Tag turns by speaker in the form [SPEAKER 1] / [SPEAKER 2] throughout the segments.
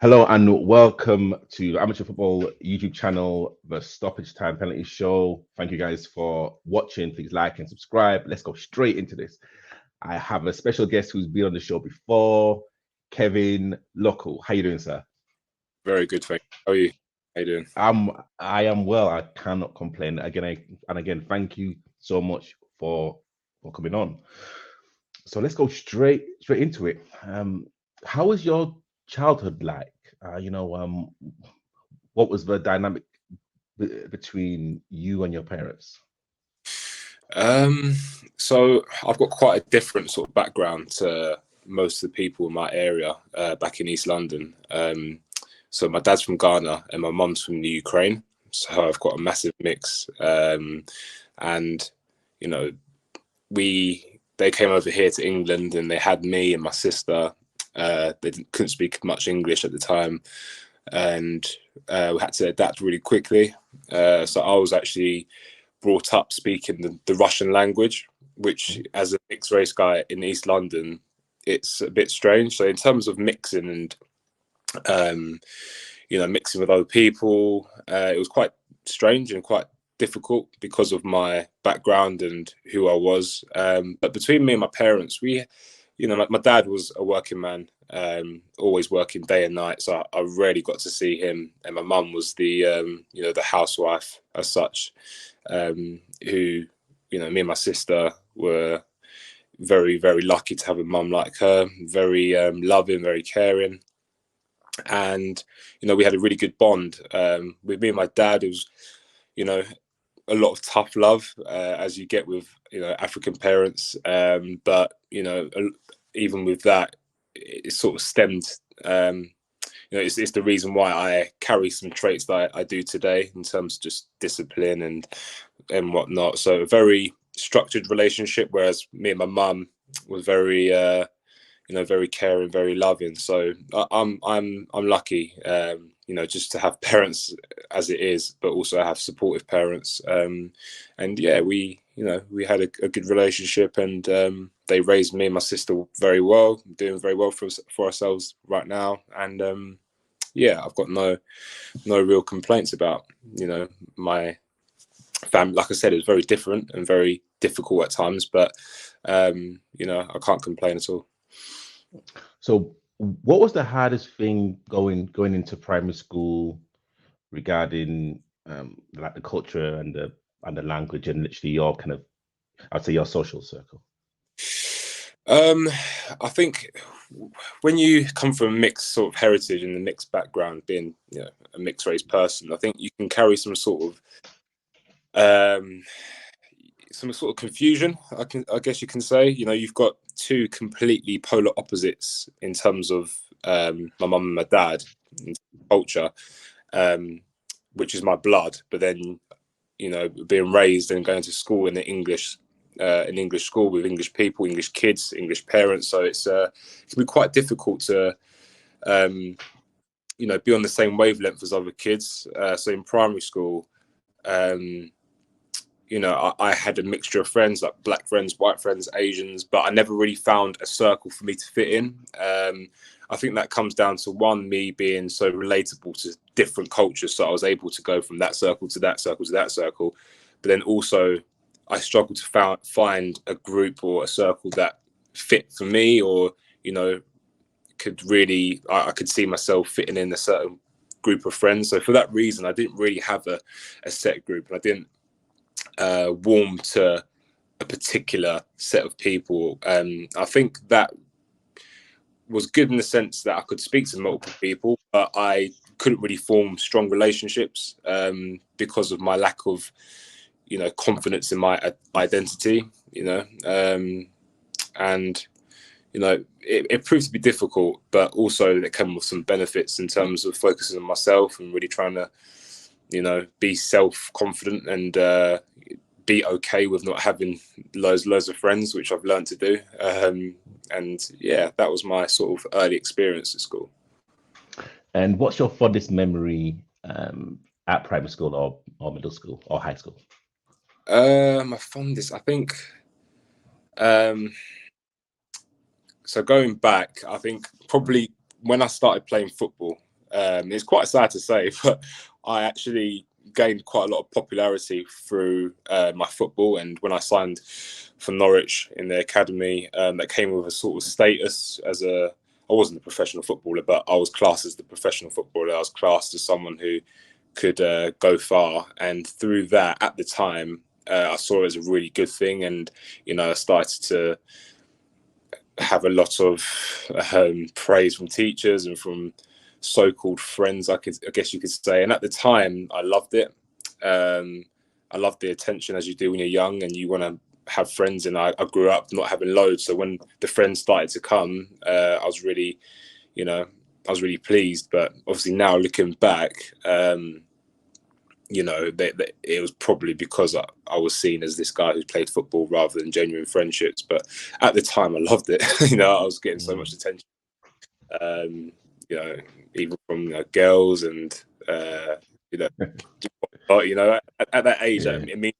[SPEAKER 1] Hello and welcome to the Amateur Football YouTube channel, the Stoppage Time Penalty Show. Thank you guys for watching. Please like and subscribe. Let's go straight into this. I have a special guest who's been on the show before, Kevin Lokko. How you doing, sir?
[SPEAKER 2] Very good, thank you. How are you? How you doing?
[SPEAKER 1] I am well. I cannot complain. Again, thank you so much for coming on. So let's go straight into it. How was your childhood like? What was the dynamic between you and your parents?
[SPEAKER 2] Um, so I've got quite a different sort of background to most of the people in my area back in East London. So my dad's from Ghana and my mum's from the Ukraine. So I've got a massive mix. And you know, they came over here to England and they had me and my sister. Couldn't speak much English at the time, and we had to adapt really quickly. So I was actually brought up speaking the Russian language, which as a mixed race guy in East London, it's a bit strange. So in terms of mixing and mixing with other people, it was quite strange and quite difficult because of my background and who I was. But between me and my parents, my dad was a working man, always working day and night. So I rarely got to see him. And my mum was the housewife as such, who, me and my sister were very, very lucky to have a mum like her, very loving, very caring. And, we had a really good bond. With me and my dad, it was, a lot of tough love, as you get with, African parents. But, even with that, it sort of stemmed, it's the reason why I carry some traits that I do today in terms of just discipline and whatnot. So a very structured relationship, whereas me and my mum was very, very caring, very loving. So I'm lucky, just to have parents as it is, but also have supportive parents. And yeah, we had a good relationship, and they raised me and my sister very well, doing very well for ourselves right now. And yeah, I've got no real complaints about my family. Like I said, it was very different and very difficult at times, but I can't complain at all.
[SPEAKER 1] So, what was the hardest thing going into primary school regarding like the culture and the language and literally your kind of, I'd say, your social circle?
[SPEAKER 2] I think when you come from a mixed sort of heritage and a mixed background, being a mixed race person, I think you can carry some sort of confusion. I guess you can say. You've got two completely polar opposites in terms of my mum and my dad in culture, which is my blood. But then being raised and going to school in an English school with English people, English kids, English parents. So it can be quite difficult to be on the same wavelength as other kids. So in primary school, I had a mixture of friends, like black friends, white friends, Asians, but I never really found a circle for me to fit in. I think that comes down to me being so relatable to different cultures. So I was able to go from that circle to that circle to that circle. But then also I struggled to find a group or a circle that fit for me, or, I could see myself fitting in a certain group of friends. So for that reason, I didn't really have a set group, and I didn't warm to a particular set of people. I think that was good in the sense that I could speak to multiple people, but I couldn't really form strong relationships because of my lack of, confidence in my identity. And it proved to be difficult, but also it came with some benefits in terms of focusing on myself and really trying to, be self-confident and be okay with not having loads of friends, which I've learned to do. And yeah, that was my sort of early experience at school.
[SPEAKER 1] And what's your fondest memory at primary school or middle school or high school?
[SPEAKER 2] My fondest, I think. So going back, I think probably when I started playing football, It's quite sad to say, but I actually gained quite a lot of popularity through my football. And when I signed for Norwich in the academy, that came with a sort of status as a. I wasn't a professional footballer, but I was classed as the professional footballer. I was classed as someone who could go far, and through that, at the time, I saw it as a really good thing. And I started to have a lot of praise from teachers and from so-called friends, I guess you could say. And at the time, I loved it. I loved the attention, as you do when you're young and you want to have friends. And I grew up not having loads, so when the friends started to come, I was really pleased. But obviously now looking back, it was probably because I was seen as this guy who played football rather than genuine friendships. But at the time, I loved it. I was getting so much attention, even from girls and, at that age, it means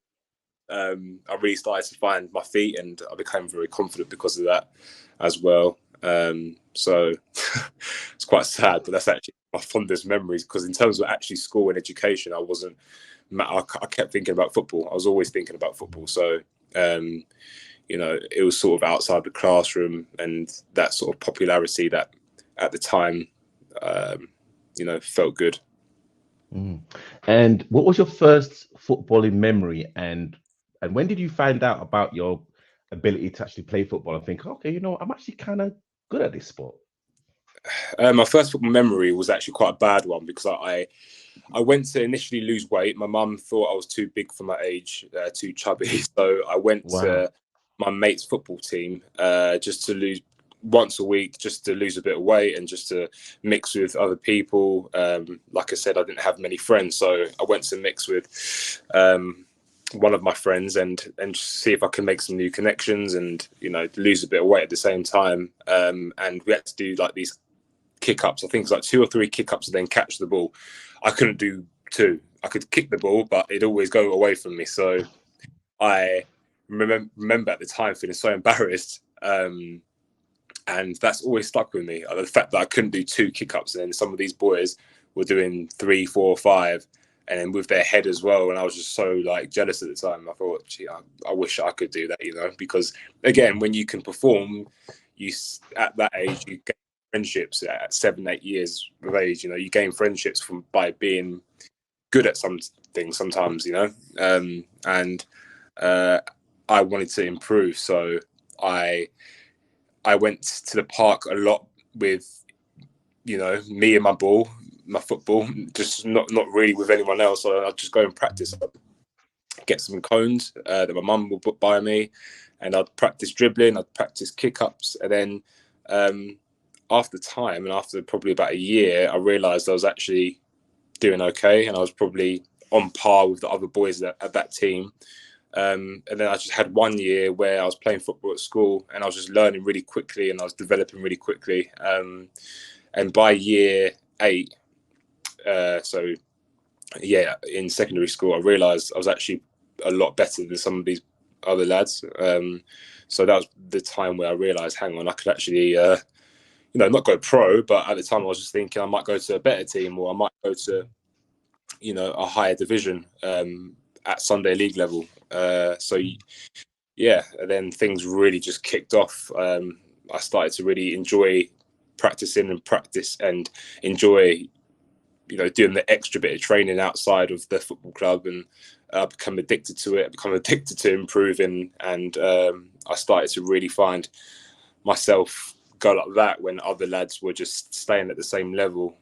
[SPEAKER 2] I really started to find my feet, and I became very confident because of that as well. So it's quite sad, but that's actually my fondest memories, because in terms of actually school and education, I kept thinking about football. I was always thinking about football. So, it was sort of outside the classroom, and that sort of popularity that at the time, felt good.
[SPEAKER 1] Mm. And what was your first footballing memory? And when did you find out about your ability to actually play football and think, okay, I'm actually kind of good at this sport?
[SPEAKER 2] My first football memory was actually quite a bad one, because I went to initially lose weight. My mum thought I was too big for my age, too chubby. So I went to my mate's football team just to lose once a week, just to lose a bit of weight and just to mix with other people. Like I said, I didn't have many friends, so I went to mix with one of my friends and see if I can make some new connections and lose a bit of weight at the same time. And we had to do like these kick-ups. I think it's like 2 or 3 kick-ups and then catch the ball. I couldn't do 2. I could kick the ball, but it'd always go away from me. So I remember at the time feeling so embarrassed. And that's always stuck with me. The fact that I couldn't do 2 kick-ups, and then some of these boys were doing 3, 4, 5, and then with their head as well. And I was just so jealous at the time. I thought, gee, I wish I could do that, because again, when you can perform, at that age, you gain friendships at 7, 8 years of age. You gain friendships by being good at something sometimes, and I wanted to improve. So I went to the park a lot with, me and my ball, my football, just not really with anyone else. So I'd just go and practice, get some cones that my mum would buy me, and I'd practice dribbling, I'd practice kick-ups. And then after time, and after probably about a year, I realised I was actually doing okay, and I was probably on par with the other boys at that team. And then I just had 1 year where I was playing football at school, and I was just learning really quickly, and I was developing really quickly. And by year 8, in secondary school, I realised I was actually a lot better than some of these other lads. So that was the time where I realised, hang on, I could actually, not go pro, but at the time I was just thinking I might go to a better team, or I might go to, a higher division at Sunday League level. And then things really just kicked off. I started to really enjoy practicing and enjoy, doing the extra bit of training outside of the football club, and become addicted to it. I become addicted to improving, and I started to really find myself go like that when other lads were just staying at the same level.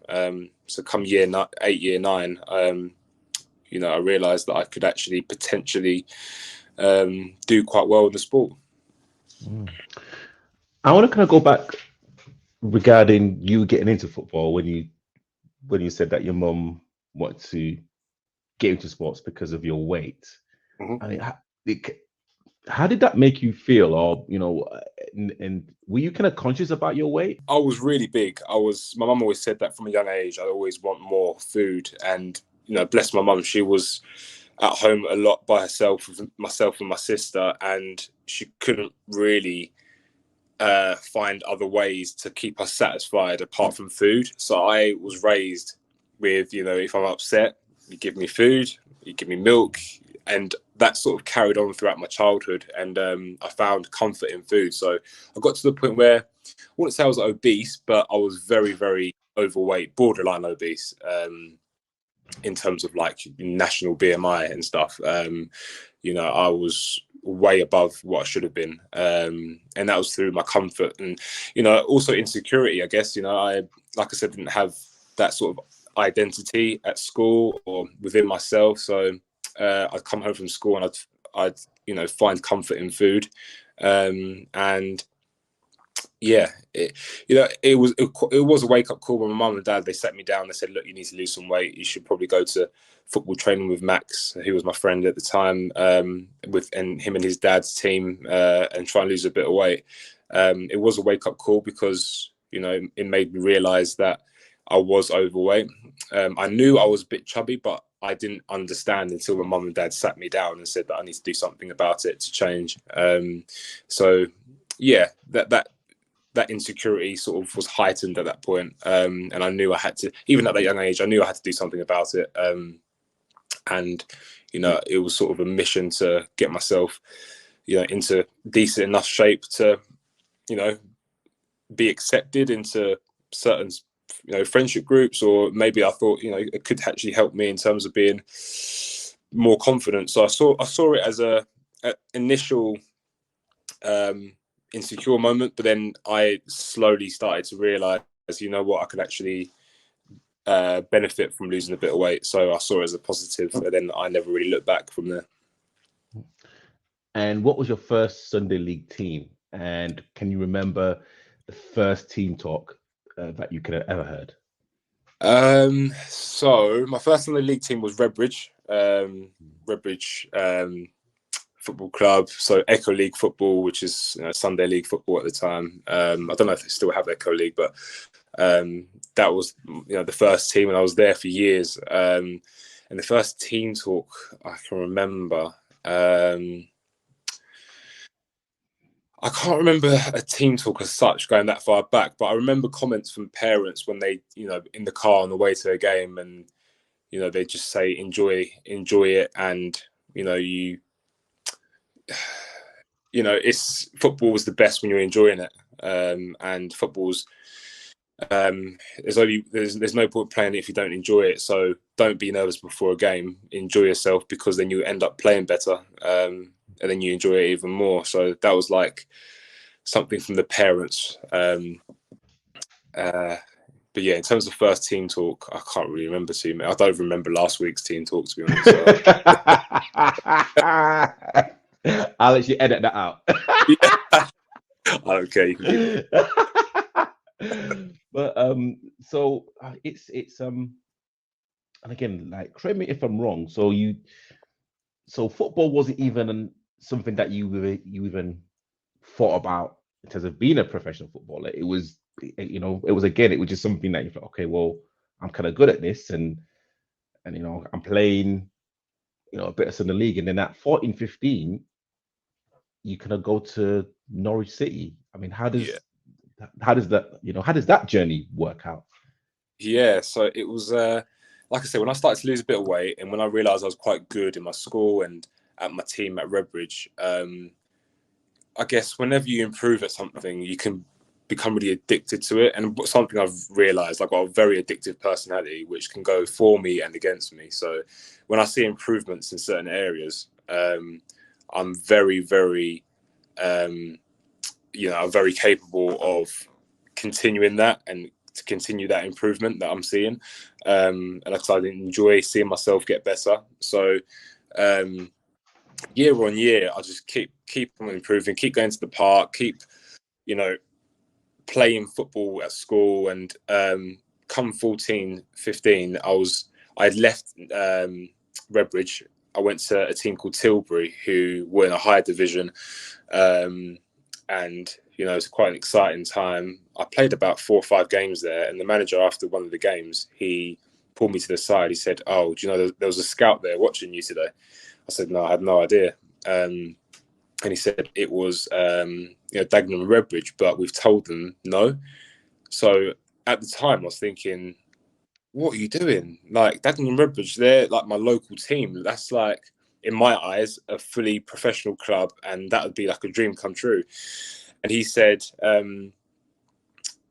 [SPEAKER 2] So come year 8, year 9, I realised that I could actually potentially do quite well in the sport.
[SPEAKER 1] I want to kind of go back regarding you getting into football when you said that your mum wanted to get into sports because of your weight.
[SPEAKER 2] Mm-hmm.
[SPEAKER 1] I mean, how did that make you feel? Or, and were you kind of conscious about your weight?
[SPEAKER 2] I was really big. My mum always said that from a young age, I always want more food. And, bless my mum, she was at home a lot by herself with myself and my sister, and she couldn't really find other ways to keep us satisfied apart from food. So I was raised with, if I'm upset, you give me food, you give me milk, and that sort of carried on throughout my childhood. And I found comfort in food. So I got to the point where I wouldn't say I was obese, but I was very, very overweight, borderline obese, in terms of like national BMI and stuff. I was way above what I should have been, and that was through my comfort and also insecurity, I guess. I, like I said, didn't have that sort of identity at school or within myself, so I'd come home from school and I'd find comfort in food, and yeah, it was a wake up call when my mum and dad, they sat me down. They said, "Look, you need to lose some weight. You should probably go to football training with Max, who was my friend at the time, and him and his dad's team, and try and lose a bit of weight." It was a wake up call because it made me realise that I was overweight. I knew I was a bit chubby, but I didn't understand until my mum and dad sat me down and said that I need to do something about it to change. So yeah, that insecurity sort of was heightened at that point. And I knew I had to, even at that young age, I knew I had to do something about it. And, it was sort of a mission to get myself, into decent enough shape to, be accepted into certain, friendship groups, or maybe I thought, it could actually help me in terms of being more confident. So I saw it as a initial, insecure moment, but then I slowly started to realize, I could actually benefit from losing a bit of weight. So I saw it as a positive, and then I never really looked back from there.
[SPEAKER 1] And what was your first Sunday league team? And can you remember the first team talk that you could have ever heard?
[SPEAKER 2] So my first Sunday league team was Redbridge. Redbridge Football Club, so Echo League football, which is Sunday league football at the time. I don't know if they still have Echo League, but that was the first team, and I was there for years. And the first team talk I can remember, I can't remember a team talk as such going that far back, but I remember comments from parents when they, in the car on the way to a game, and they just say enjoy it, and it's football is the best when you're enjoying it, and football's there's no point playing it if you don't enjoy it. So don't be nervous before a game. Enjoy yourself, because then you end up playing better, and then you enjoy it even more. So that was like something from the parents. But yeah, in terms of first team talk, I can't really remember too much. I don't remember last week's team talk, to be honest.
[SPEAKER 1] So. I'll let you edit that out.
[SPEAKER 2] Okay.
[SPEAKER 1] But so it's and again, like, correct me if I'm wrong. So football wasn't even something that you even thought about in terms of being a professional footballer. It was just something that you thought, okay, well, I'm kind of good at this, and I'm playing a bit of Sunday league, and then at 14, 15, you kind of go to Norwich City. I mean, how does that journey work out?
[SPEAKER 2] Yeah, so it was like I said, when I started to lose a bit of weight, and when I realised I was quite good in my school and at my team at Redbridge, I guess whenever you improve at something, you can become really addicted to it. And something I've realised, I've got a very addictive personality, which can go for me and against me. So when I see improvements in certain areas, I'm very, very, I'm very capable of continuing that and to continue that improvement that I'm seeing. And I enjoy seeing myself get better. So year on year, I just keep on improving, keep going to the park, keep, playing football at school. And come 14, 15, I'd left Redbridge. I went to a team called Tilbury, who were in a higher division. And it was quite an exciting time. I played about 4 or 5 games there, and the manager, after one of the games, he pulled me to the side. He said, "Oh, do you know there was a scout there watching you today?" I said, "No, I had no idea." And he said it was, Dagenham and Redbridge, but we've told them no. So at the time, I was thinking, what are you doing? Like, Dagenham and Redbridge, they're like my local team. That's like, in my eyes, a fully professional club, and that would be like a dream come true. And he said, look,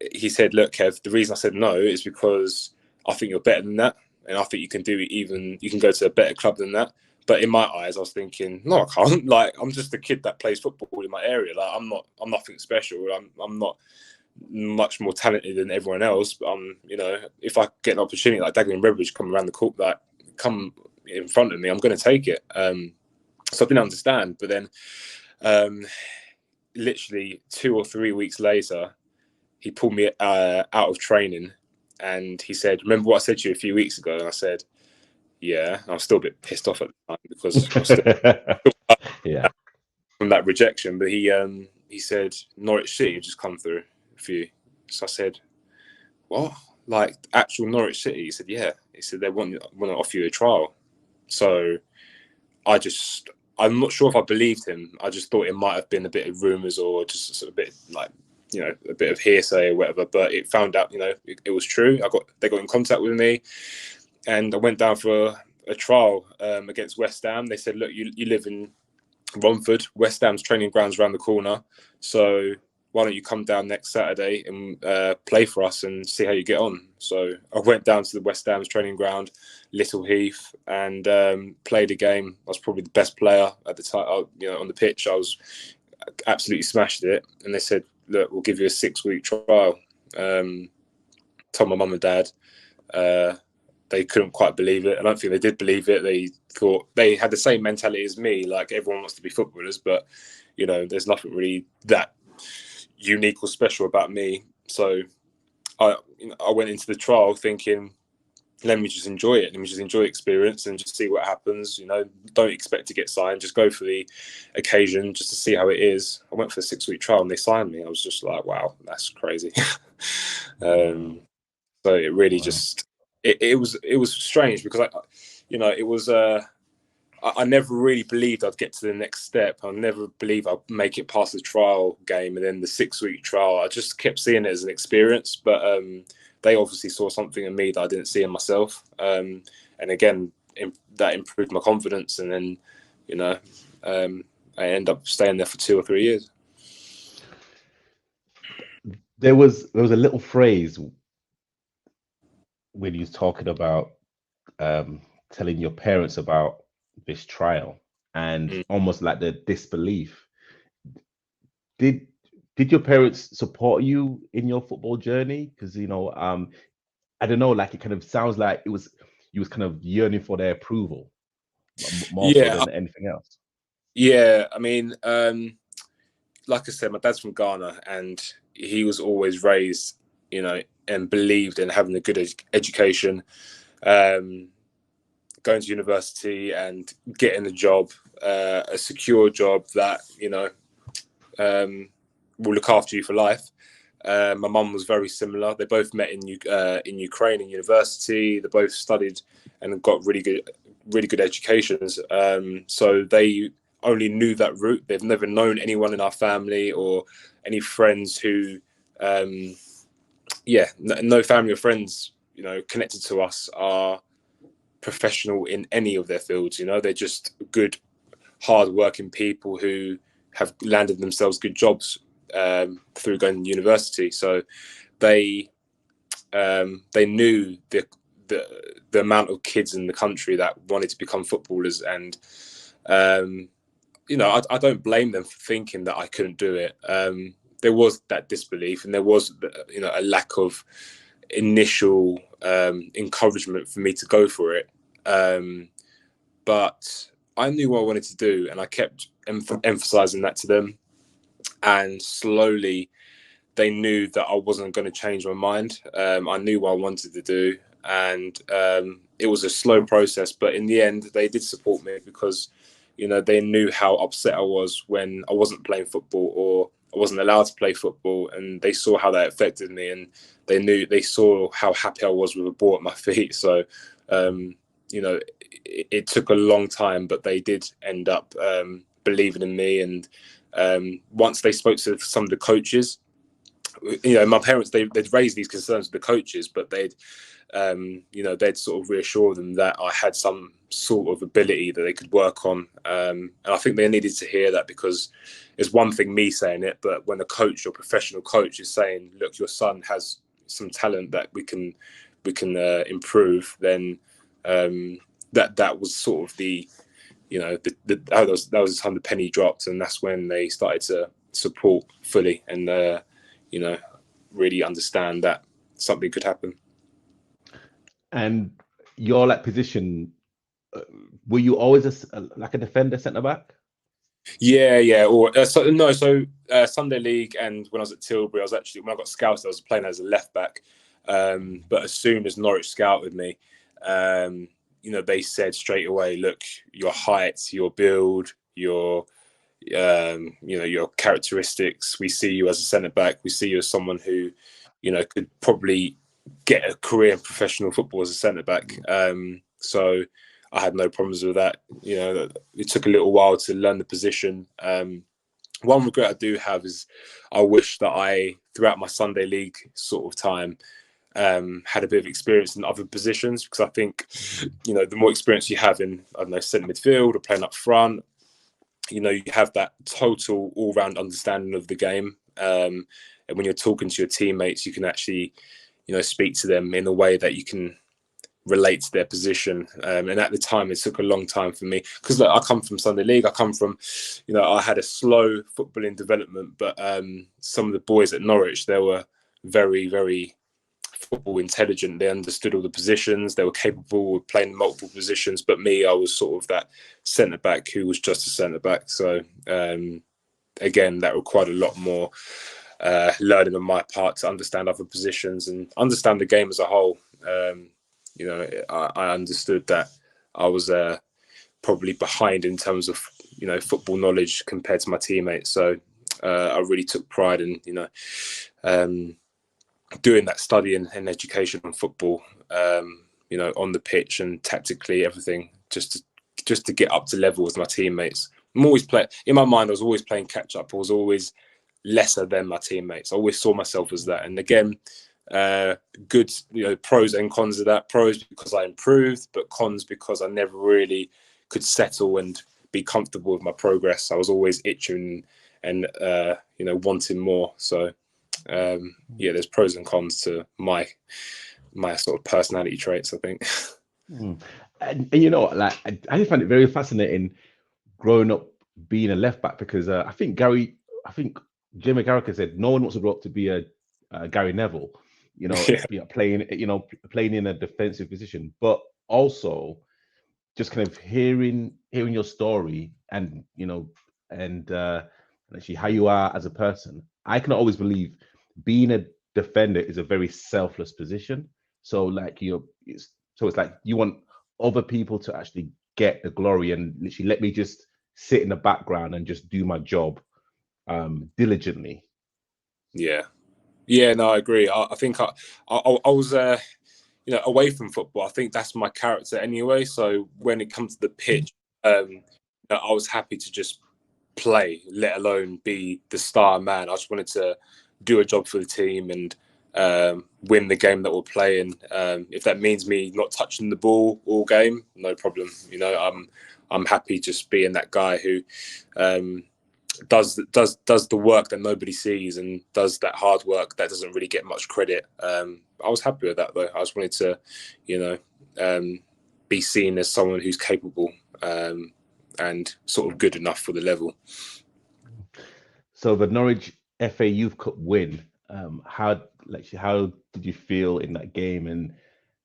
[SPEAKER 2] Kev, the reason I said no is because I think you're better than that, and I think you can go to a better club than that. But in my eyes, I was thinking, no, I can't. Like, I'm just a kid that plays football in my area. Like, I'm nothing special. I'm not much more talented than everyone else. But if I get an opportunity like Dagenham and Redbridge come around the court, like come in front of me, I'm going to take it. So I didn't understand. But then, literally 2 or 3 weeks later, he pulled me out of training, and he said, "Remember what I said to you a few weeks ago?" And I said, "Yeah." I was still a bit pissed off at the time because I was still
[SPEAKER 1] Yeah.
[SPEAKER 2] from that rejection. But he said Norwich City just come through for you. So I said, "What? Like actual Norwich City?" He said, "Yeah." He said they want to offer you a trial. So I'm not sure if I believed him. I just thought it might have been a bit of rumours or just a bit like, a bit of hearsay or whatever. But it found out, it was true. They got in contact with me, and I went down for a trial against West Ham. They said, "Look, you live in Romford. West Ham's training grounds around the corner. So why don't you come down next Saturday and play for us and see how you get on?" So I went down to the West Ham's training ground, Little Heath, and played a game. I was probably the best player at the time. On the pitch, I was absolutely smashed it. And they said, "Look, we'll give you a 6-week trial." Told my mum and dad. They couldn't quite believe it. I don't think they did believe it. They thought they had the same mentality as me. Like, everyone wants to be footballers, but there's nothing really that unique or special about me. So I went into the trial thinking, let me just enjoy it. Let me just enjoy experience and just see what happens. Don't expect to get signed. Just go for the occasion just to see how it is. I went for a 6-week trial and they signed me. I was just like, wow, that's crazy. So it really just it was strange because it was I never really believed I'd get to the next step. I never believed I'd make it past the trial game, and then the 6-week trial. I just kept seeing it as an experience, but they obviously saw something in me that I didn't see in myself. And again, that improved my confidence, and then I end up staying there for 2 or 3 years.
[SPEAKER 1] There was a little phrase when you was talking about telling your parents about this trial and almost like the disbelief. Did your parents support you in your football journey? Because I don't know, like it kind of sounds like you was kind of yearning for their approval more so than anything else.
[SPEAKER 2] Yeah, I mean, like I said, my dad's from Ghana, and he was always raised, and believed in having a good education, going to university and getting a job, a secure job that will look after you for life. My mum was very similar. They both met in Ukraine in university. They both studied and got really good educations. So they only knew that route. They've never known anyone in our family or any friends who, no family or friends, connected to us are professional in any of their fields. They're just good, hard-working people who have landed themselves good jobs through going to university. So they knew the amount of kids in the country that wanted to become footballers, and I don't blame them for thinking that I couldn't do it. There was that disbelief, and there was a lack of initial encouragement for me to go for it. But I knew what I wanted to do, and I kept emphasizing that to them. And slowly, they knew that I wasn't going to change my mind. I knew what I wanted to do, and it was a slow process. But in the end, they did support me because, they knew how upset I was when I wasn't playing football or I wasn't allowed to play football, and they saw how that affected me, and they saw how happy I was with a ball at my feet. So, it took a long time, but they did end up believing in me. And once they spoke to some of the coaches, my parents, they'd raised these concerns with the coaches, but they'd sort of reassure them that I had some sort of ability that they could work on. And I think they needed to hear that, because it's one thing me saying it, but when a coach or professional coach is saying, look, your son has some talent that we can improve, then that was sort of that was the time the penny dropped, and that's when they started to support fully and really understand that something could happen.
[SPEAKER 1] And your position, were you always like a defender, centre back?
[SPEAKER 2] Yeah. Or Sunday League, and when I was at Tilbury, when I got scouted, I was playing as a left back. But as soon as Norwich scouted me, they said straight away, look, your height, your build, your characteristics, we see you as a centre back. We see you as someone who, could probably get a career in professional football as a centre back. So I had no problems with that. It took a little while to learn the position. One regret I do have is I wish that I, throughout my Sunday League sort of time, had a bit of experience in other positions, because I think, the more experience you have in, I don't know, centre midfield or playing up front, you have that total all-round understanding of the game. And when you're talking to your teammates, you can actually, speak to them in a way that you can relate to their position. And at the time, it took a long time for me, because I come from Sunday League. I come from, I had a slow footballing development, but some of the boys at Norwich, they were very, very football intelligent. They understood all the positions. They were capable of playing multiple positions. But me, I was sort of that centre back who was just a centre back. So again, that required a lot more learning on my part to understand other positions and understand the game as a whole. I understood that I was probably behind in terms of football knowledge compared to my teammates. So I really took pride in doing that study and education on football, on the pitch and tactically, everything, just to get up to level with my teammates. In my mind, I was always playing catch up. I was always lesser than my teammates. I always saw myself as that. And again, good, pros and cons of that. Pros because I improved, but cons because I never really could settle and be comfortable with my progress. I was always itching and wanting more. So there's pros and cons to my sort of personality traits, I think.
[SPEAKER 1] And I just find it very fascinating growing up being a left back, because I think Jamie Carragher said no one wants to grow up to be a Gary Neville, playing in a defensive position, but also just kind of hearing your story and actually how you are as a person. I can always believe being a defender is a very selfless position. So it's like you want other people to actually get the glory, and literally let me just sit in the background and just do my job diligently.
[SPEAKER 2] No, I agree. I think I was away from football. I think that's my character anyway. So when it comes to the pitch, I was happy to just play, let alone be the star man. I just wanted to do a job for the team and win the game that we're playing. If that means me not touching the ball all game, no problem. I'm happy just being that guy who does the work that nobody sees and does that hard work that doesn't really get much credit. I was happy with that though. I just wanted to, be seen as someone who's capable and sort of good enough for the level.
[SPEAKER 1] So the Norwich FA Youth Cup win, how did you feel in that game,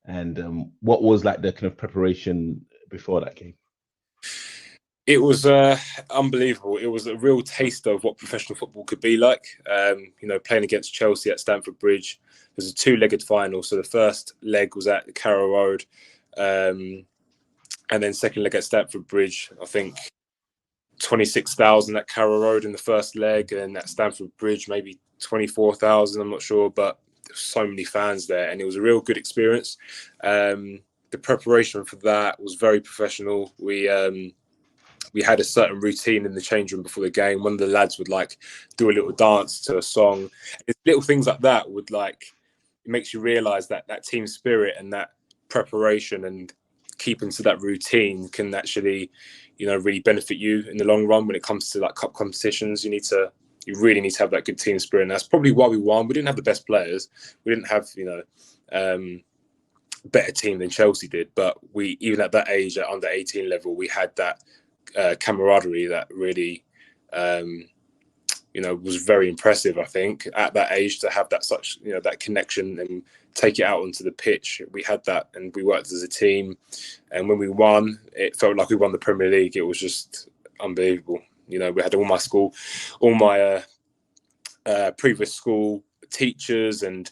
[SPEAKER 1] and what was the kind of preparation before that game?
[SPEAKER 2] It was unbelievable. It was a real taste of what professional football could be like. Playing against Chelsea at Stamford Bridge. It was a two-legged final. So the first leg was at Carrow Road, and then second leg at Stamford Bridge. I think 26,000 at Carrow Road in the first leg, and at Stamford Bridge maybe 24,000. I'm not sure, but there's so many fans there, and it was a real good experience. The preparation for that was very professional. We we had a certain routine in the change room before the game. One of the lads would like do a little dance to a song. It's little things like that would like, it makes you realise that that team spirit and that preparation and keeping to that routine can actually, you know, really benefit you in the long run when it comes to like cup competitions. You really need to have that good team spirit, and that's probably why we won. We didn't have the best players. We didn't have, you know, better team than Chelsea did, but we, even at that age, at under 18 level, we had that camaraderie that really, you know, was very impressive. I think at that age to have that such, you know, that connection and take it out onto the pitch. We had that, and we worked as a team. And when we won, it felt like we won the Premier League. It was just unbelievable. You know, we had all my previous school teachers and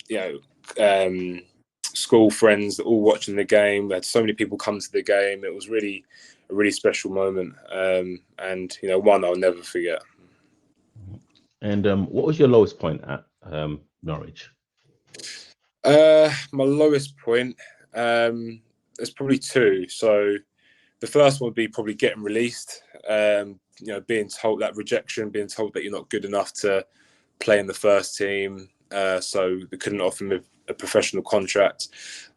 [SPEAKER 2] you know, school friends all watching the game. We had so many people come to the game. It was really a really special moment, and you know, one I'll never forget.
[SPEAKER 1] And what was your lowest point at Norwich?
[SPEAKER 2] My lowest point, there's probably two. So the first one would be probably getting released. You know, being told that rejection, being told that you're not good enough to play in the first team. So they couldn't offer me a professional contract.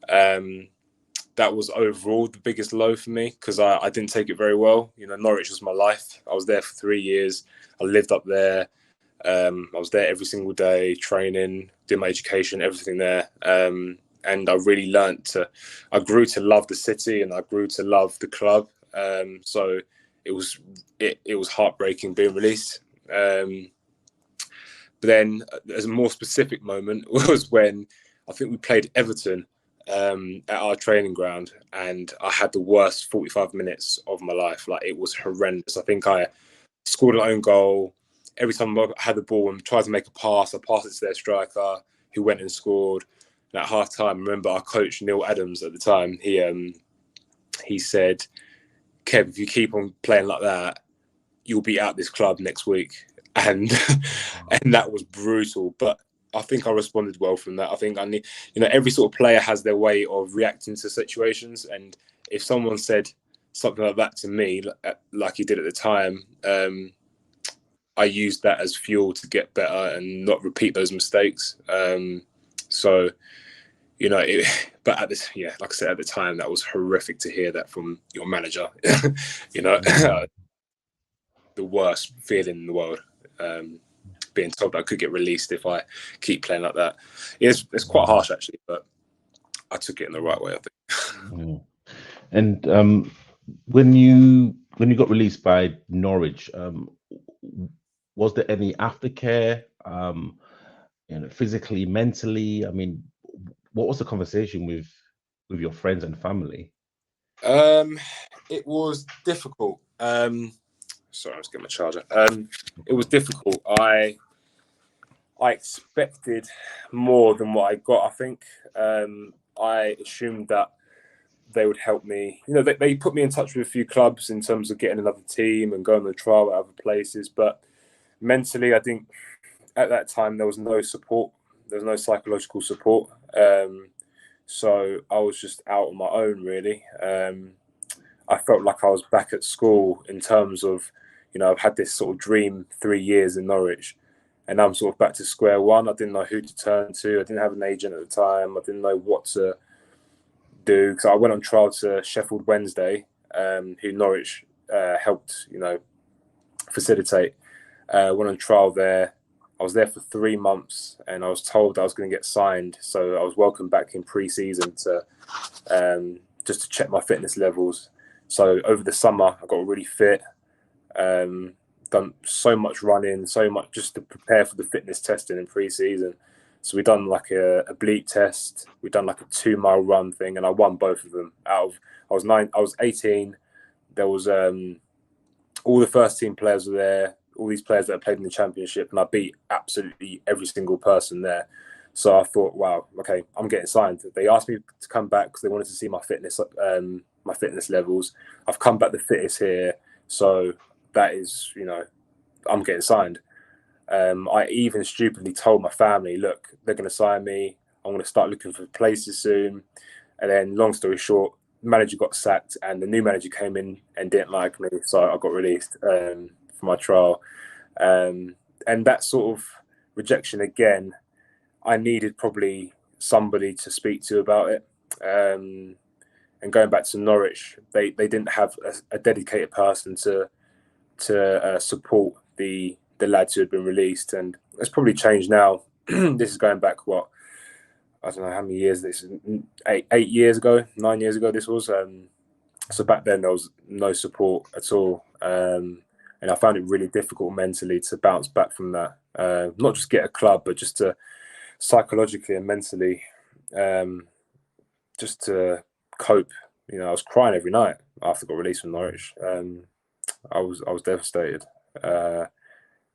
[SPEAKER 2] That was overall the biggest low for me because I didn't take it very well. You know, Norwich was my life. I was there for 3 years. I lived up there. I was there every single day, training, did my education, everything there. And I really I grew to love the city and I grew to love the club. So it was heartbreaking being released. But then as a more specific moment was when I think we played Everton at our training ground, and I had the worst 45 minutes of my life. Like, it was horrendous. I think I scored an own goal. Every time I had the ball and tried to make a pass, I passed it to their striker who went and scored. And at half time, I remember our coach, Neil Adams, at the time, he said, "Kev, if you keep on playing like that, you'll be out this club next week." And and that was brutal. But I think I responded well from that. I think I need, you know, every sort of player has their way of reacting to situations. And if someone said something like that to me, like he did at the time, I used that as fuel to get better and not repeat those mistakes. So, you know, but at this, yeah, like I said, at the time, that was horrific to hear that from your manager. You know, the worst feeling in the world. Being told that I could get released if I keep playing like that. It's quite harsh, actually, but I took it in the right way, I think.
[SPEAKER 1] And when you got released by Norwich, was there any aftercare, you know, physically, mentally? I mean, what was the conversation with your friends and family?
[SPEAKER 2] It was difficult. Sorry, I was getting my charger. It was difficult. I expected more than what I got, I think. I assumed that they would help me. You know, they put me in touch with a few clubs in terms of getting another team and going on a trial at other places. But mentally, I think at that time there was no support. There was no psychological support. So I was just out on my own, really. I felt like I was back at school in terms of, you know, I've had this sort of dream 3 years in Norwich, and I'm sort of back to square one. I didn't know who to turn to. I didn't have an agent at the time. I didn't know what to do. So I went on trial to Sheffield Wednesday, who Norwich helped, you know, facilitate. Went on trial there. I was there for 3 months, and I was told I was going to get signed. So I was welcomed back in pre-season to just to check my fitness levels. So over the summer, I got really fit. Done so much running, so much just to prepare for the fitness testing in pre-season. So we done like a bleep test. We done like a 2-mile run thing, and I won both of them. I was 18. There was all the first team players were there. All these players that played in the championship, and I beat absolutely every single person there. So I thought, wow, okay, I'm getting signed. They asked me to come back because they wanted to see my fitness levels. I've come back the fittest here, so that is, you know, I'm getting signed. I even stupidly told my family, look, they're going to sign me. I'm going to start looking for places soon. And then, long story short, manager got sacked and the new manager came in and didn't like me, so I got released for my trial. And that sort of rejection again, I needed probably somebody to speak to about it. And going back to Norwich, they didn't have a dedicated person to support the lads who had been released, and it's probably changed now. This is going back, what, I don't know how many years this is, 8 years ago, 9 years ago this was. So back then there was no support at all, and I found it really difficult mentally to bounce back from that. Not just get a club, but just to psychologically and mentally, just to cope. You know, I was crying every night after I got released from Norwich. I was devastated,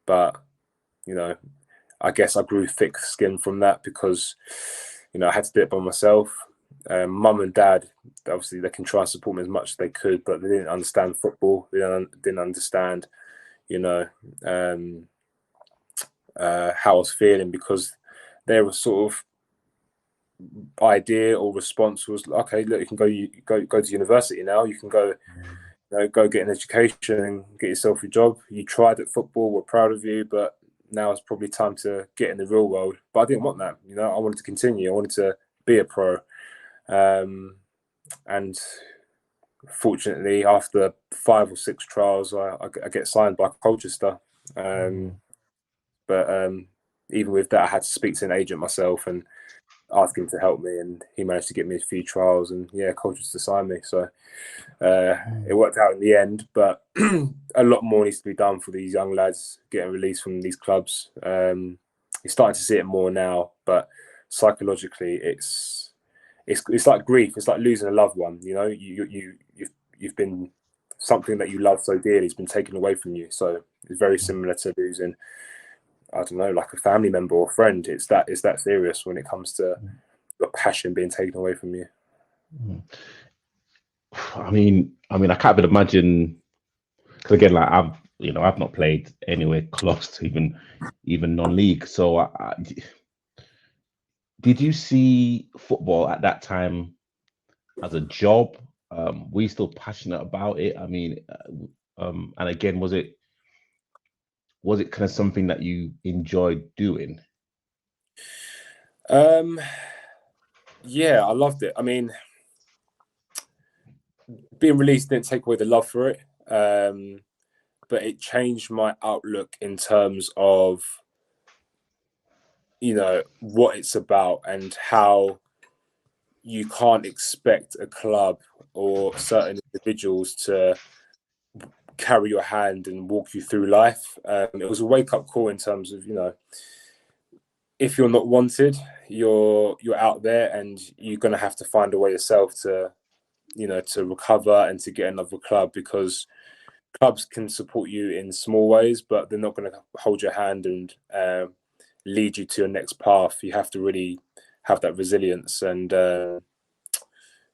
[SPEAKER 2] but you know, I guess I grew thick skin from that because, you know, I had to do it by myself. Mum and dad, obviously, they can try and support me as much as they could, but they didn't understand football. They didn't understand, you know, how I was feeling, because their sort of idea or response was, okay, look, you can go to university now. You can go, you know, go get an education and get yourself a job. You tried at football, we're proud of you, but now it's probably time to get in the real world. But I didn't want that. You know, I wanted to continue. I wanted to be a pro. And fortunately, after 5 or 6 trials, I get signed by Colchester. But even with that, I had to speak to an agent myself and ask him to help me, and he managed to get me a few trials, and yeah, Colchester signed me. So it worked out in the end, but a lot more needs to be done for these young lads getting released from these clubs. You're starting to see it more now, but psychologically, it's like grief. It's like losing a loved one. You know, you've been, something that you love so dearly has been taken away from you. So it's very similar to losing, I don't know, like a family member or friend. It's that serious when it comes to your passion being taken away from you.
[SPEAKER 1] I mean, I can't even imagine, because again, like I've not played anywhere close to even non-league. So did you see football at that time as a job? Were you still passionate about it? I mean, and again, was it kind of something that you enjoyed doing?
[SPEAKER 2] Yeah, I loved it. I mean, being released didn't take away the love for it, but it changed my outlook in terms of, you know, what it's about and how you can't expect a club or certain individuals to carry your hand and walk you through life. It was a wake-up call in terms of, you know, if you're not wanted, you're out there, and you're going to have to find a way yourself to, you know, to recover and to get another club, because clubs can support you in small ways, but they're not going to hold your hand and lead you to your next path. You have to really have that resilience, and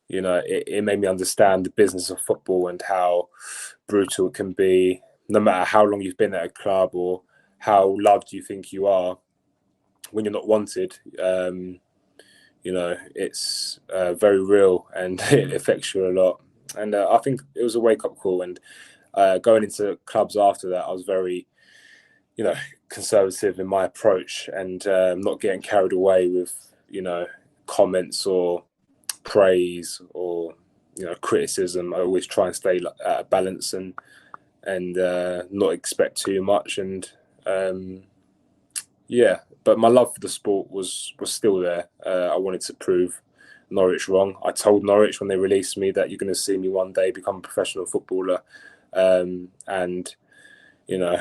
[SPEAKER 2] you know, it made me understand the business of football and how brutal it can be, no matter how long you've been at a club or how loved you think you are. When you're not wanted, you know, it's very real, and it affects you a lot. And I think it was a wake-up call. And going into clubs after that, I was very, you know, conservative in my approach, and not getting carried away with, you know, comments or praise or, you know, criticism. I always try and stay at a balance and not expect too much. And yeah, but my love for the sport was still there. I wanted to prove Norwich wrong. I told Norwich when they released me that you're going to see me one day become a professional footballer, and you know,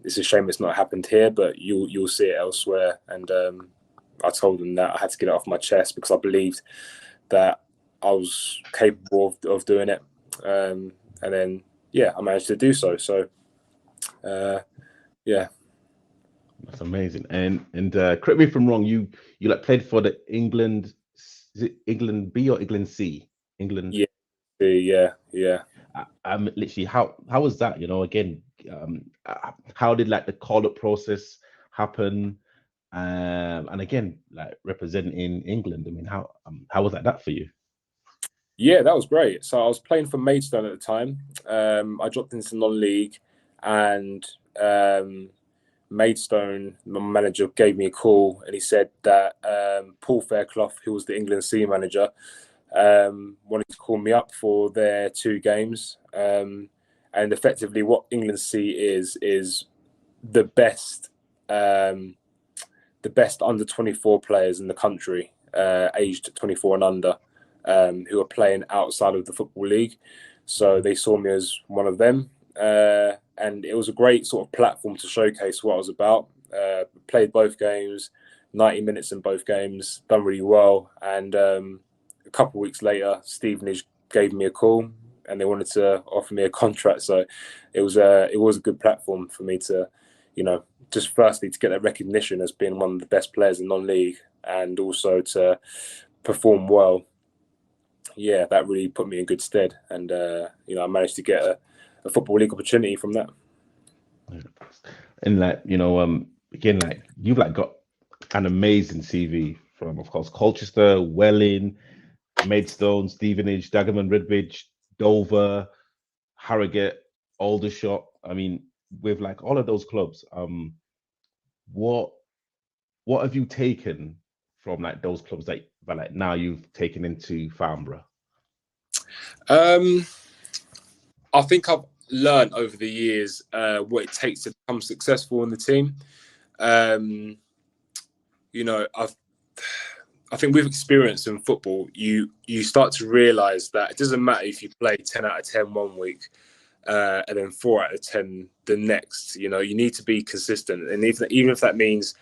[SPEAKER 2] it's a shame it's not happened here, but you'll see it elsewhere. And I told them that I had to get it off my chest, because I believed that I was capable of doing it. And then, yeah, I managed to do so. So, yeah.
[SPEAKER 1] That's amazing. And correct me if I'm wrong, you like played for the England, is it England B or England C? England.
[SPEAKER 2] Yeah.
[SPEAKER 1] Literally, how was that? You know, again, how did like the call up process happen? And again, like representing England. I mean, how was that for you?
[SPEAKER 2] Yeah, that was great. So I was playing for Maidstone at the time. I dropped into non-league, and Maidstone, my manager, gave me a call, and he said that Paul Fairclough, who was the England C manager, wanted to call me up for their 2 games. And effectively, what England C is the best, the best under 24 players in the country, aged 24 and under, who are playing outside of the Football League. So they saw me as one of them. And it was a great sort of platform to showcase what I was about. Played both games, 90 minutes in both games, done really well. And a couple of weeks later, Stevenage gave me a call and they wanted to offer me a contract. So it was a good platform for me to, just firstly to get that recognition as being one of the best players in non-league, and also to perform well. Yeah, that really put me in good stead, and I managed to get a Football League opportunity from that.
[SPEAKER 1] And again, you've got an amazing CV from, of course, Colchester, Welling, Maidstone, Stevenage, Dagenham, Redbridge, Dover, Harrogate, Aldershot. I mean, with all of those clubs, what have you taken from those clubs that now you've taken into Farnborough?
[SPEAKER 2] I think I've learned over the years what it takes to become successful in the team. I think with experience in football, you start to realise that it doesn't matter if you play 10 out of 10 one week and then 4 out of 10 the next. You need to be consistent, and even if that means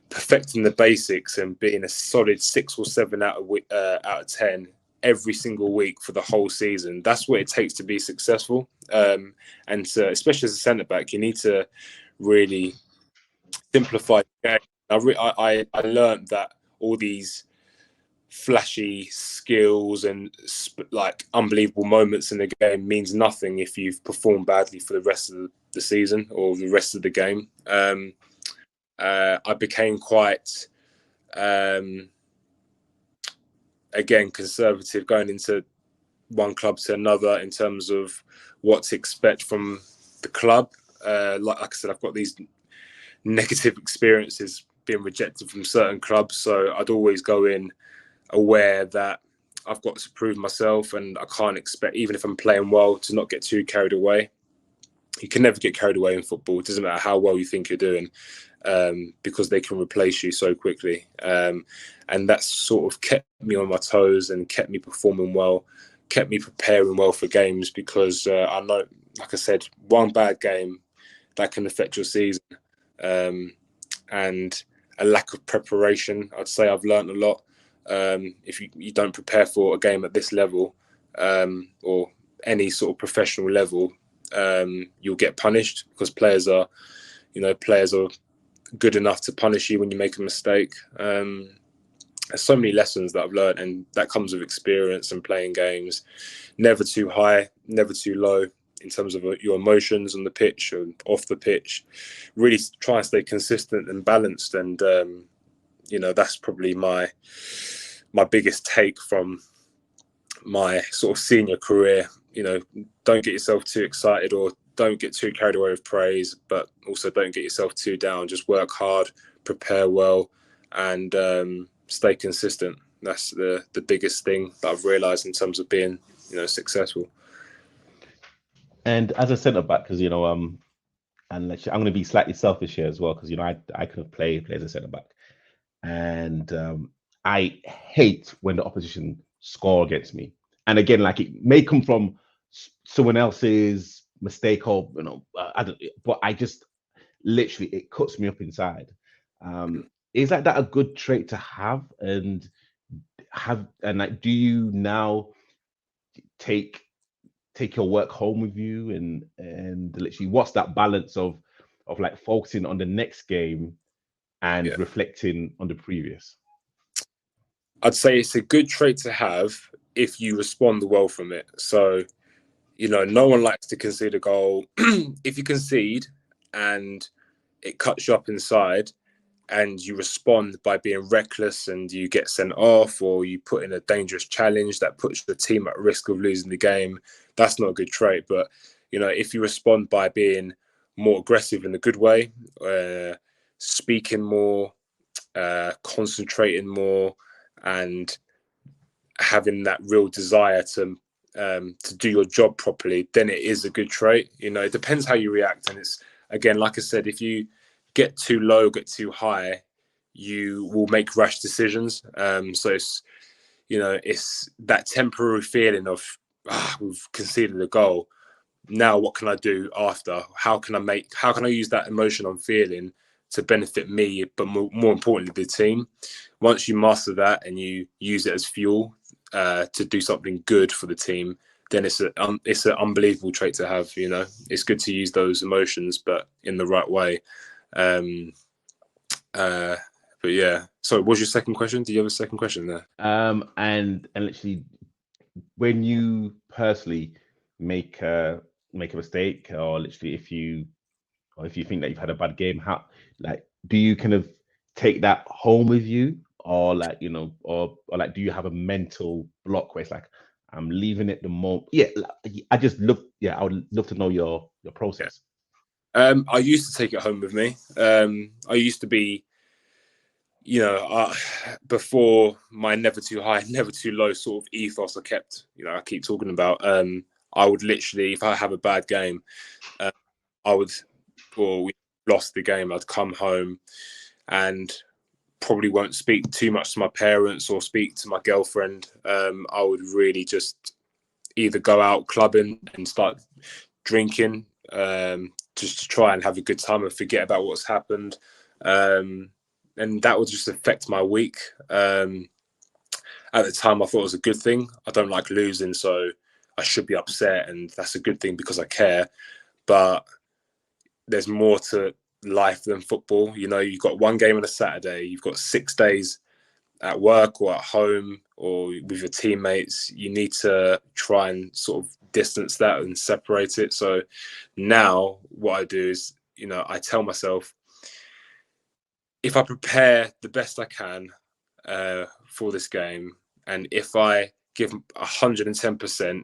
[SPEAKER 2] perfecting the basics and being a solid 6 or 7 out of 10 every single week for the whole season, that's what it takes to be successful. And so, especially as a centre back, you need to really simplify the game. I learned that all these flashy skills and unbelievable moments in the game means nothing if you've performed badly for the rest of the season or the rest of the game. I became quite again conservative going into one club to another in terms of what to expect from the club. Like I said, I've got these negative experiences being rejected from certain clubs, so I'd always go in aware that I've got to prove myself, and I can't expect, even if I'm playing well, to not get too carried away. You can never get carried away in football. It doesn't matter how well you think you're doing, because they can replace you so quickly. And that sort of kept me on my toes and kept me performing well, kept me preparing well for games, because I know, like I said, one bad game that can affect your season, and a lack of preparation. I'd say I've learned a lot. If you don't prepare for a game at this level, or any sort of professional level, you'll get punished, because players are good enough to punish you when you make a mistake. There's so many lessons that I've learned, and that comes with experience and playing games. Never too high, never too low in terms of your emotions on the pitch and off the pitch. Really try and stay consistent and balanced, and that's probably my biggest take from my sort of senior career. Don't get yourself too excited, or don't get too carried away with praise, but also don't get yourself too down. Just work hard, prepare well, and stay consistent. That's the biggest thing that I've realised in terms of being successful.
[SPEAKER 1] And as a centre back, because and I'm going to be slightly selfish here as well, because I could have played as a centre back, and I hate when the opposition score against me. And again, it may come from someone else's mistake, or but I just literally, it cuts me up inside. Is that a good trait to have? And do you now take your work home with you, and literally, what's that balance of focusing on the next game and reflecting on the previous?
[SPEAKER 2] I'd say it's a good trait to have if you respond well from it. So, no one likes to concede a goal. If you concede and it cuts you up inside, and you respond by being reckless and you get sent off, or you put in a dangerous challenge that puts the team at risk of losing the game, that's not a good trait. But, if you respond by being more aggressive in a good way, speaking more, concentrating more, and having that real desire to do your job properly, then it is a good trait. It depends how you react. And it's, again, like I said, if you get too low, get too high, you will make rash decisions. So it's that temporary feeling of, we've conceded a goal. Now what can I do after? How can I use that emotion I'm feeling to benefit me, but more importantly, the team? Once you master that and you use it as fuel to do something good for the team, then it's an unbelievable trait to have. It's good to use those emotions, but in the right way. But yeah. So, what was your second question? Do you have a second question there?
[SPEAKER 1] And literally, when you personally make a mistake, or literally if you think that you've had a bad game, how, like, do you kind of take that home with you, or like, or like, do you have a mental block where it's like, I'm leaving it the moment? Yeah, I would love to know your process.
[SPEAKER 2] I used to take it home with me. I used to be, before my never too high, never too low sort of ethos I keep talking about. I would literally, if I have a bad game, or we lost the game, I'd come home and probably won't speak too much to my parents or speak to my girlfriend. I would really just either go out clubbing and start drinking, just to try and have a good time and forget about what's happened. And that would just affect my week. At the time, I thought it was a good thing. I don't like losing, so I should be upset, and that's a good thing because I care. But there's more to life than football. You've got one game on a Saturday, you've got 6 days at work or at home or with your teammates. You need to try and sort of distance that and separate it. So now what I do is, I tell myself, if I prepare the best I can for this game, and if I give 110%,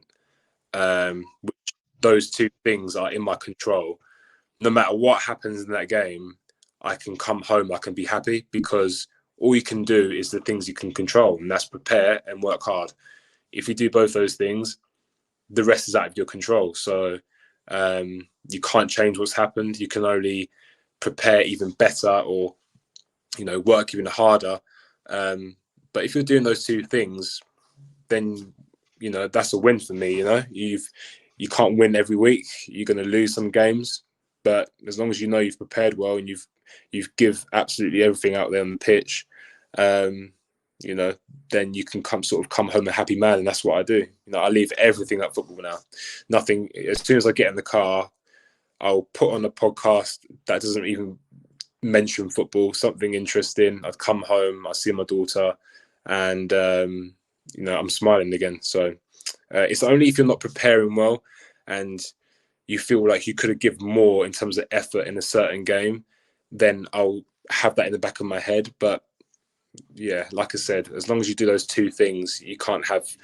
[SPEAKER 2] which those two things are in my control, no matter what happens in that game, I can come home, I can be happy, because all you can do is the things you can control, and that's prepare and work hard. If you do both those things, the rest is out of your control. So you can't change what's happened. You can only prepare even better, or work even harder. But if you're doing those two things, then that's a win for me. You can't win every week. You're going to lose some games, but as long as you've prepared well and you've give absolutely everything out there on the pitch, then you can come home a happy man. And that's what I do. I leave everything at football now. Nothing. As soon as I get in the car, I'll put on a podcast that doesn't even mention football, something interesting. I'd come home, I see my daughter, and I'm smiling again. So it's only if you're not preparing well and you feel like you could have given more in terms of effort in a certain game, then I'll have that in the back of my head. But yeah, like I said, as long as you do those two things, you can't overthink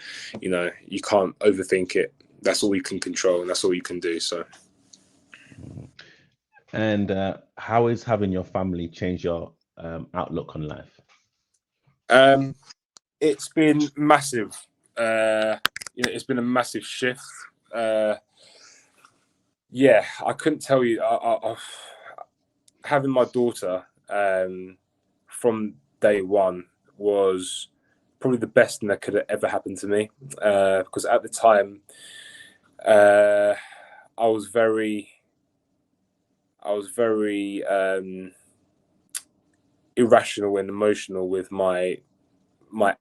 [SPEAKER 2] it. That's all you can control, and that's all you can do. So.
[SPEAKER 1] And how is having your family change your outlook on life?
[SPEAKER 2] It's been massive. It's been a massive shift. Yeah, I couldn't tell you. Having my daughter from day one was probably the best thing that could have ever happened to me. Because at the time, I was very irrational and emotional with my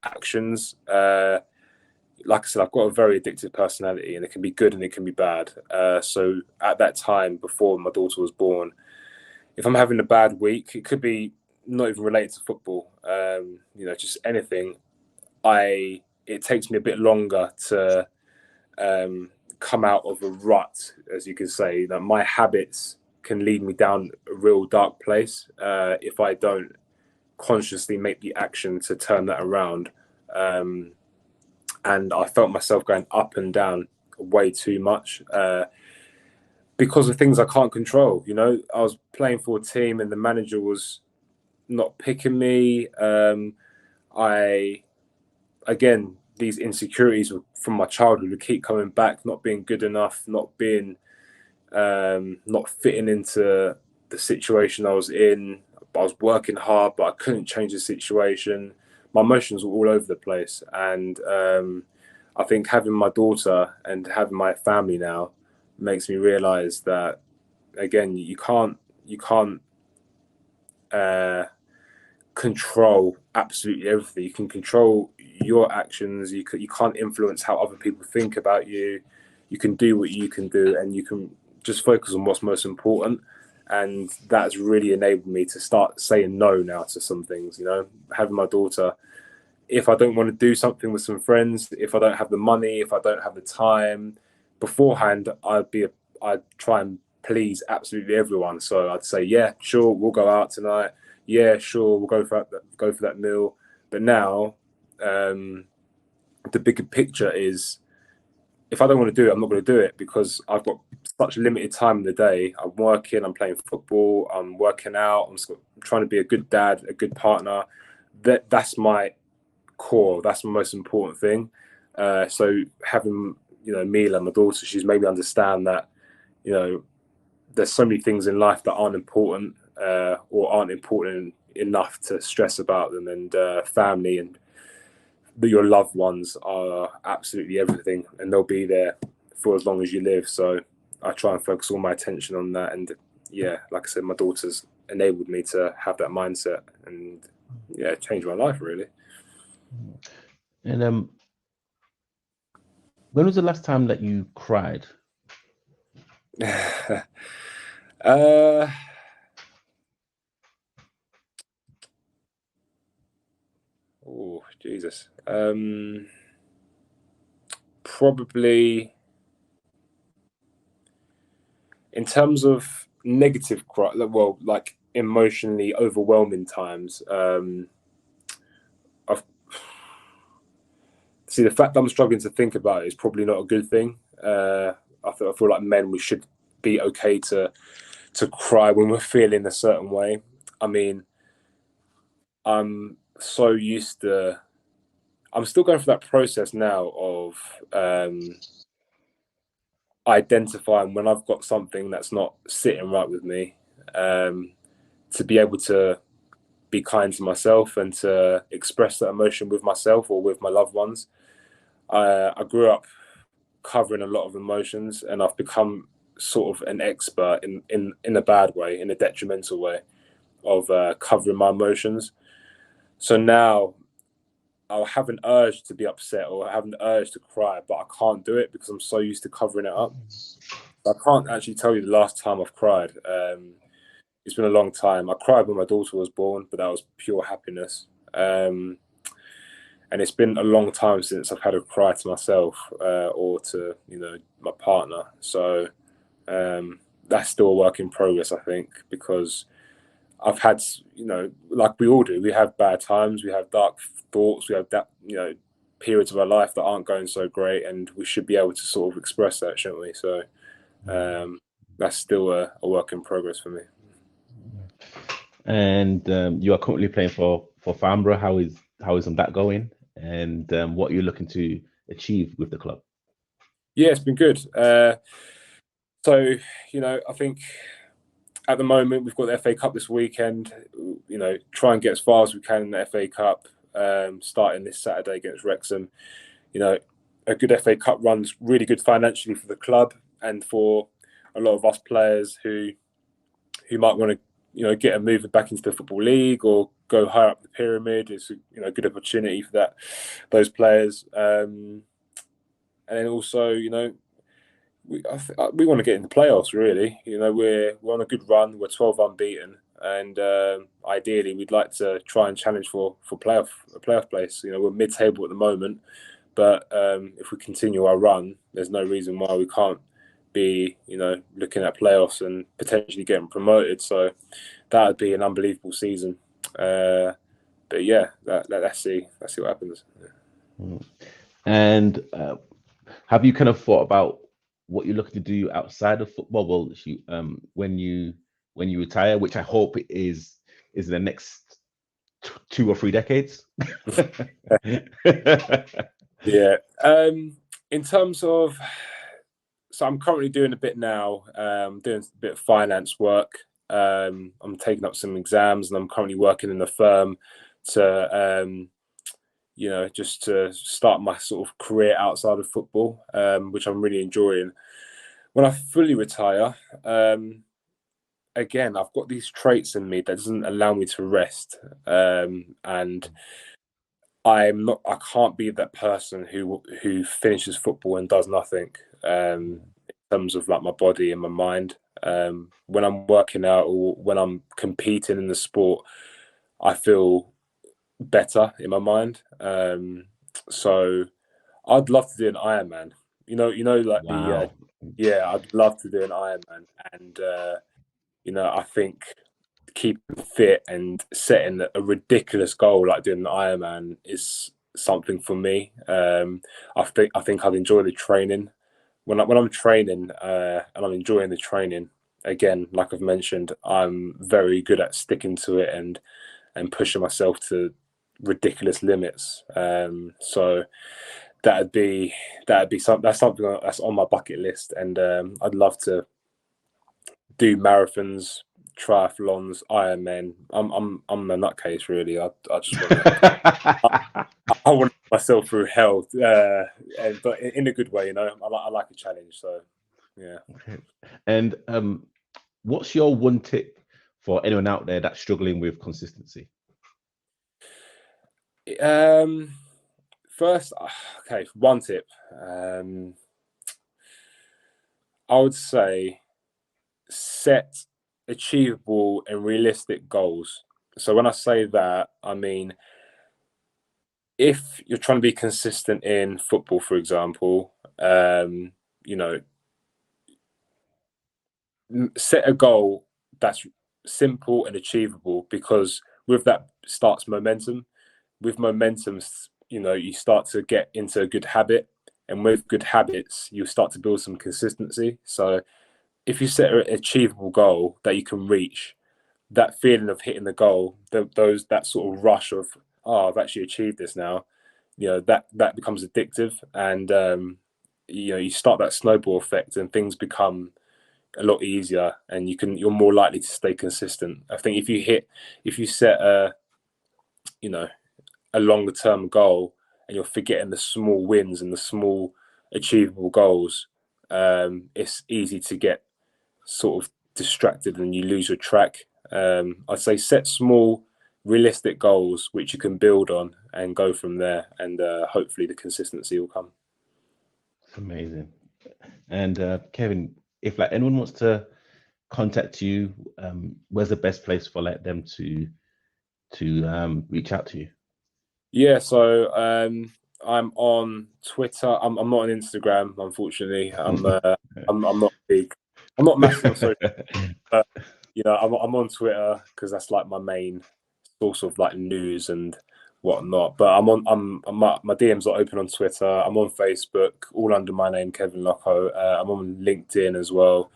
[SPEAKER 2] actions. Like I said, I've got a very addictive personality, and it can be good and it can be bad. So at that time, before my daughter was born, if I'm having a bad week, it could be not even related to football, just anything. It takes me a bit longer to come out of a rut, as you can say. My habits can lead me down a real dark place if I don't consciously make the action to turn that around. And I felt myself going up and down way too much because of things I can't control. You know, I was playing for a team and the manager was not picking me. Again, these insecurities from my childhood would keep coming back, not being good enough, not fitting into the situation I was in. I was working hard, but I couldn't change the situation. My emotions were all over the place, and I think having my daughter and having my family now makes me realize that again, you can't control absolutely everything. You can control your actions. You can't influence how other people think about you. You can do what you can do, and you can just focus on what's most important. And that's really enabled me to start saying no now to some things. You know, having my daughter, if I don't want to do something with some friends, if I don't have the money, if I don't have the time, beforehand, I'd try and please absolutely everyone. So I'd say, yeah, sure, we'll go out tonight. Yeah, sure, we'll go for that meal. But now, the bigger picture is, if I don't want to do it, I'm not going to do it because I've got such limited time in the day. I'm working, I'm playing football, I'm working out, I'm trying to be a good dad, a good partner. That's my core. That's my most important thing. So having, you know, Mila, my daughter, she's made me understand that, you know, there's so many things in life that aren't important or aren't important enough to stress about them, and family and your loved ones are absolutely everything, and they'll be there for as long as you live. So I try and focus all my attention on that. And yeah, like I said, my daughter's enabled me to have that mindset and yeah, change my life really.
[SPEAKER 1] And when was the last time that you cried?
[SPEAKER 2] Oh, Jesus. Probably in terms of negative cry, well, like emotionally overwhelming times. I've see the fact that I'm struggling to think about it is probably not a good thing. I feel like men, we should be okay to cry when we're feeling a certain way. I mean, I'm so used to. I'm still going through that process now of identifying when I've got something that's not sitting right with me, to be able to be kind to myself and to express that emotion with myself or with my loved ones. I grew up covering a lot of emotions, and I've become sort of an expert in a bad way, in a detrimental way of covering my emotions. So now I'll have an urge to be upset or I have an urge to cry, but I can't do it because I'm so used to covering it up. I can't actually tell you the last time I've cried. It's been a long time. I cried when my daughter was born, but that was pure happiness. And it's been a long time since I've had a cry to myself or to, you know, my partner. So that's still a work in progress, I think, because I've had, you know, like we all do, we have bad times, we have dark thoughts, we have that, you know, periods of our life that aren't going so great, and we should be able to sort of express that, shouldn't we? So that's still a work in progress for me.
[SPEAKER 1] And you are currently playing for Farnborough. How is that going? And what you're looking to achieve with the club?
[SPEAKER 2] Yeah, it's been good. So, you know, I think at the moment we've got the FA Cup this weekend. You know, try and get as far as we can in the FA Cup, starting this Saturday against Wrexham. You know, a good FA Cup run's really good financially for the club and for a lot of us players who might want to, you know, get a move back into the Football League or go higher up the pyramid. It's, you know, a good opportunity for those players. And then also, you know, we want to get in the playoffs. Really, you know, we're on a good run. We're 12 unbeaten, and ideally, we'd like to try and challenge for a playoff place. You know, we're mid-table at the moment, but if we continue our run, there's no reason why we can't be, you know, looking at playoffs and potentially getting promoted. So that would be an unbelievable season. But yeah, let's see what happens. Yeah.
[SPEAKER 1] And have you kind of thought about what you're looking to do outside of football? Well, when you retire, which I hope it is in the next 2 or 3 decades.
[SPEAKER 2] Yeah. In terms of, so I'm currently doing a bit now, doing a bit of finance work. I'm taking up some exams, and I'm currently working in a firm to, just to start my sort of career outside of football, which I'm really enjoying. When I fully retire, again, I've got these traits in me that doesn't allow me to rest, and I can't be that person who finishes football and does nothing. In terms of like my body and my mind, when I'm working out or when I'm competing in the sport, I feel better in my mind. So I'd love to do an Ironman. Like
[SPEAKER 1] Wow.
[SPEAKER 2] yeah, I'd love to do an Ironman, and I think keeping fit and setting a ridiculous goal like doing an Ironman is something for me. I think I'd enjoy the training when I'm training, and I'm enjoying the training. Again, like I've mentioned, I'm very good at sticking to it and pushing myself to ridiculous limits. So that'd be something that's on my bucket list, and I'd love to do marathons, triathlons, Ironman. I'm a nutcase, really. I just want I want myself through hell, but in a good way. I like a challenge. So yeah.
[SPEAKER 1] And what's your one tip for anyone out there that's struggling with consistency?
[SPEAKER 2] First, okay, one tip. I would say set achievable and realistic goals. So when I say that, I mean, if you're trying to be consistent in football, for example, set a goal that's simple and achievable, because with that starts momentum. With momentum, you start to get into a good habit, and with good habits, you start to build some consistency. So if you set an achievable goal that you can reach, that feeling of hitting the goal, that sort of rush of, oh, I've actually achieved this now, that becomes addictive, and you start that snowball effect, and things become a lot easier, and you're more likely to stay consistent. I think if you set a longer term goal, and you're forgetting the small wins and the small achievable goals, it's easy to get sort of distracted and you lose your track. I'd say set small, realistic goals which you can build on and go from there, and hopefully the consistency will come.
[SPEAKER 1] Amazing. And Kevin, if like anyone wants to contact you, where's the best place for like them to reach out to you?
[SPEAKER 2] Yeah, so I'm on Twitter. I'm not on Instagram, unfortunately. I'm not big. I'm not massive on social, but I'm on Twitter because that's like my main source of like news and whatnot. But my DMs are open on Twitter. I'm on Facebook, all under my name, Kevin Lokko. I'm on LinkedIn as well.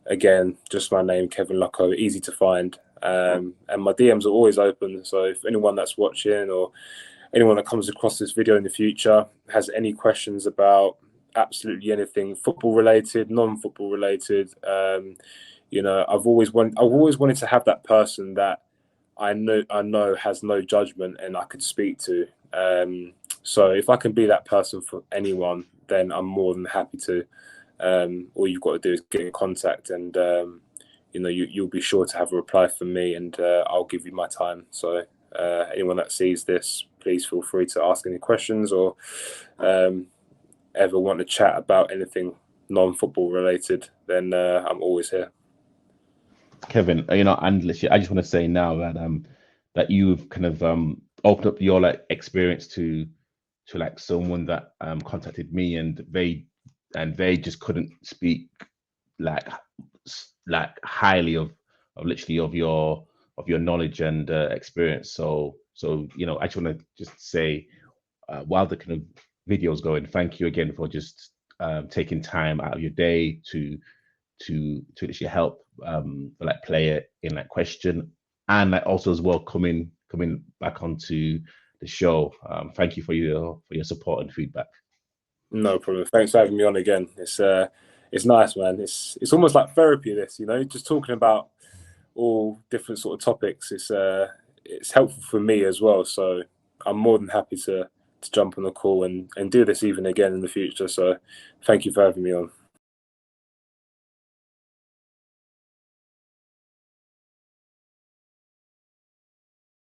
[SPEAKER 2] Again, just my name, Kevin Lokko, easy to find. And my DMs are always open. So if anyone that's watching or anyone that comes across this video in the future has any questions about absolutely anything football related, non-football related, I've always wanted to have that person that I know has no judgment and I could speak to. So if I can be that person for anyone, then I'm more than happy to. All you've got to do is get in contact, and you'll be sure to have a reply from me, and I'll give you my time. So anyone that sees this, please feel free to ask any questions, or ever want to chat about anything non-football related, then I'm always here.
[SPEAKER 1] Kevin, and literally, I just want to say now that that you've kind of opened up your like experience to like someone that contacted me, and they just couldn't speak like highly of literally of your your knowledge and experience. So I just want to just say, while the kind of video's going, thank you again for just taking time out of your day to actually help like play it in that question, and like also as well coming back onto the show. Thank you for your support and feedback.
[SPEAKER 2] No problem. Thanks for having me on again. It's nice, man. It's almost like therapy. This, just talking about all different sort of topics. It's helpful for me as well. So I'm more than happy to jump on the call and do this even again in the future. So thank you for having me on.